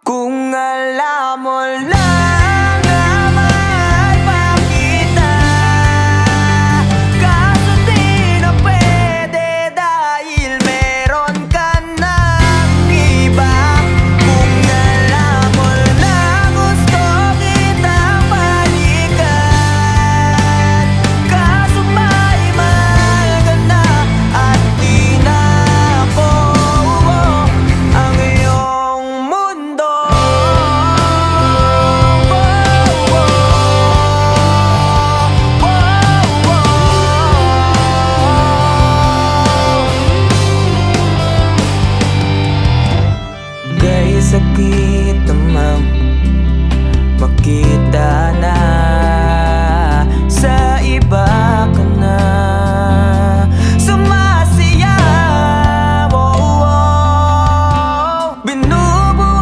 Kung alam mo lang na mahal pa kita, kaso di na pwede dahil meron ka ng iba. Kung alam mo lang gusto kitang balikan, kaso may mahal ka na at di na ako ang iyong mundo. Kay sakit namang makita na